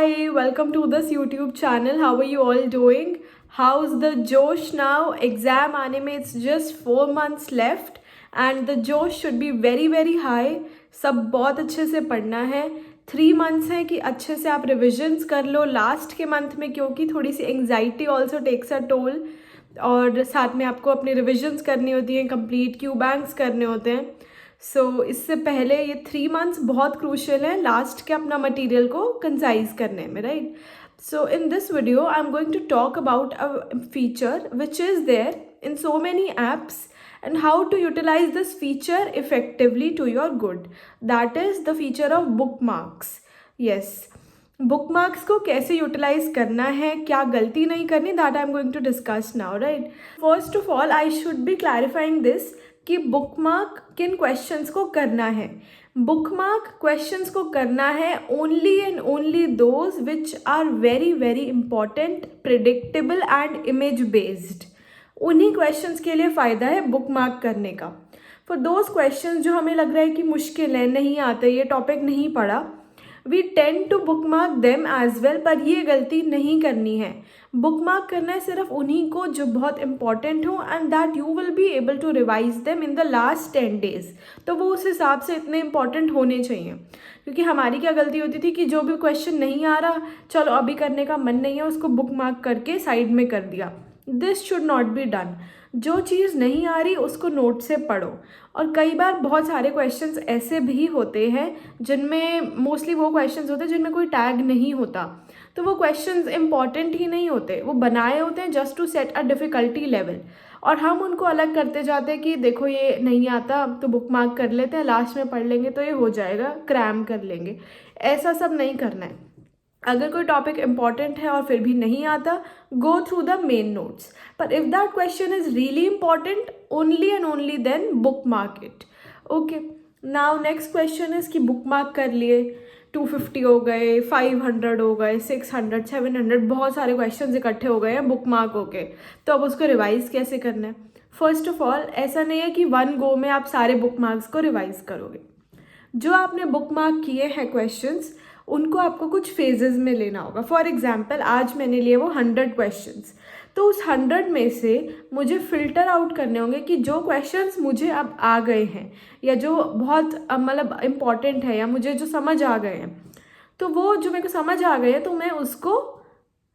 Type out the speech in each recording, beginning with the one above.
Hi, welcome to this YouTube channel. How are you all doing? How's the Josh now? Exam आने में it's just 4 months left and the Josh should be very very high. सब बहुत अच्छे से पढ़ना है. 3 months है कि अच्छे से आप रिविजन्स कर लो लास्ट के मंथ में, क्योंकि थोड़ी सी anxiety also takes a toll और साथ में आपको अपनी रिविजन्स करनी होती हैं, कंप्लीट क्यू बैंक्स करने होते हैं. सो इससे पहले ये 3 मंथ्स बहुत क्रूशियल है लास्ट के अपना मटेरियल को कंसाइज करने में, right. So in this video I am going to talk about a feature which is there in so many apps and how to utilize this feature effectively to your good. That is the feature of bookmarks. Yes, bookmarks को कैसे utilise करना है, क्या गलती नहीं करनी, that I am going to discuss now, right. First of all I should be clarifying this कि bookmark किन क्वेश्चंस को करना है. बुकमार्क क्वेश्चंस को करना है only and only those which are very very important, predictable and image based. उन्हीं क्वेश्चंस के लिए फ़ायदा है बुकमार्क करने का. फॉर दोज क्वेश्चंस जो हमें लग रहा है कि मुश्किल है, नहीं आते, ये टॉपिक नहीं पढ़ा, we tend to bookmark them as well. पर ये गलती नहीं करनी है. बुकमार्क करना है सिर्फ उन्हीं को जो बहुत इंपॉर्टेंट हो and that you will be able to revise them in the last 10 days. तो वो उस हिसाब से इतने इंपॉर्टेंट होने चाहिए. क्योंकि हमारी क्या गलती होती थी कि जो भी क्वेश्चन नहीं आ रहा, चलो अभी करने का मन नहीं है, उसको बुकमार्क करके साइड में कर दिया. This should not be done. जो चीज़ नहीं आ रही उसको नोट से पढ़ो. और कई बार बहुत सारे क्वेश्चंस ऐसे भी होते हैं जिनमें मोस्टली वो क्वेश्चंस होते हैं जिनमें कोई टैग नहीं होता. तो वो क्वेश्चंस इंपॉर्टेंट ही नहीं होते, वो बनाए होते हैं just to set a difficulty level. और हम उनको अलग करते जाते हैं कि देखो ये नहीं आता तो बुकमार्क कर लेते हैं, लास्ट में पढ़ लेंगे तो ये हो जाएगा, क्रैम कर लेंगे. ऐसा सब नहीं करना है. अगर कोई टॉपिक इंपॉर्टेंट है और फिर भी नहीं आता, go through the main notes. पर if that question is really important, only and only then bookmark it. Okay, now next question is कि बुक मार्क कर लिए, 250 हो गए, 500 हो गए, 600, 700, बहुत सारे क्वेश्चन इकट्ठे हो गए हैं बुक मार्क होके. तो अब उसको रिवाइज़ कैसे करना है? फर्स्ट ऑफ ऑल ऐसा नहीं है कि वन गो में आप सारे बुक मार्क्स को रिवाइज़ करोगे. जो आपने बुक मार्क किए हैं क्वेश्चंस, उनको आपको कुछ फेजेस में लेना होगा. फॉर एग्जाम्पल आज मैंने लिए वो 100 क्वेश्चंस. तो उस 100 में से मुझे फ़िल्टर आउट करने होंगे कि जो क्वेश्चंस मुझे अब आ गए हैं या जो बहुत मतलब इम्पॉर्टेंट है या मुझे जो समझ आ गए हैं, तो वो जो मेरे को समझ आ गए हैं तो मैं उसको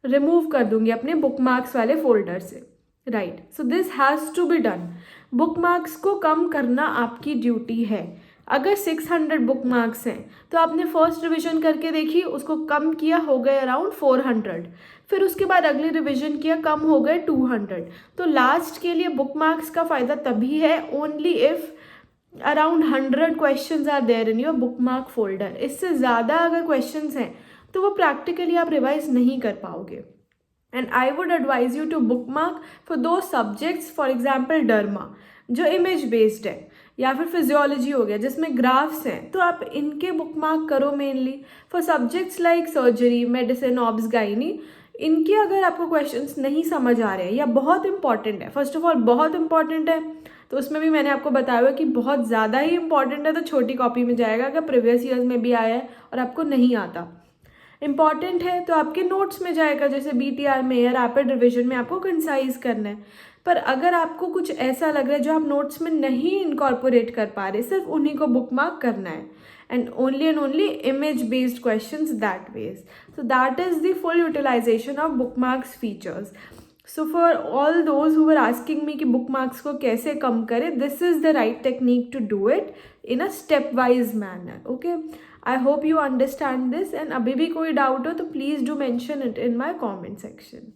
रिमूव कर दूँगी अपने बुक मार्क्स वाले फोल्डर से, right. So this has to be done. Bookmarks को कम करना आपकी ड्यूटी है. अगर 600 बुक मार्क्स हैं तो आपने फर्स्ट रिवीजन करके देखी, उसको कम किया, हो गए अराउंड 400. फिर उसके बाद अगली रिवीजन किया, कम हो गए 200. तो लास्ट के लिए बुक मार्क्स का फ़ायदा तभी है only if around 100 questions are there in your bookmark folder. इससे ज़्यादा अगर क्वेश्चंस हैं तो वो प्रैक्टिकली आप रिवाइज नहीं कर पाओगे. And I would advise you to bookmark for दो सब्जेक्ट्स. फॉर एग्जाम्पल डर्मा जो इमेज बेस्ड है, या फिर फिजियोलॉजी हो गया जिसमें ग्राफ्स हैं, तो आप इनके बुक मार्क करो mainly. For subjects like surgery, medicine, obs, gynae, इनके अगर आपको क्वेश्चंस नहीं समझ आ रहे हैं या बहुत इंपॉर्टेंट है, फर्स्ट ऑफ ऑल बहुत इंपॉर्टेंट है, तो उसमें भी मैंने आपको बताया हुआ कि बहुत ज़्यादा ही इंपॉर्टेंट है तो छोटी कॉपी में जाएगा. अगर प्रीवियस ईयर्स में भी आया है और आपको नहीं आता, इंपॉर्टेंट है तो आपके नोट्स में जाएगा, जैसे BTR में या रैपिड रिविजन में आपको कंसाइज करना है. पर अगर आपको कुछ ऐसा लग रहा है जो आप नोट्स में नहीं इनकॉर्पोरेट कर पा रहे, सिर्फ उन्हीं को बुक मार्क करना है. And only image based questions that ways. So that is the full utilisation of bookmarks features. So for all those who are asking me कि बुक मार्क्स को कैसे कम करें, this is the right technique to do it in a step wise manner. Okay, I hope you understand this. And अभी भी कोई doubt हो तो please do mention it in my comment section.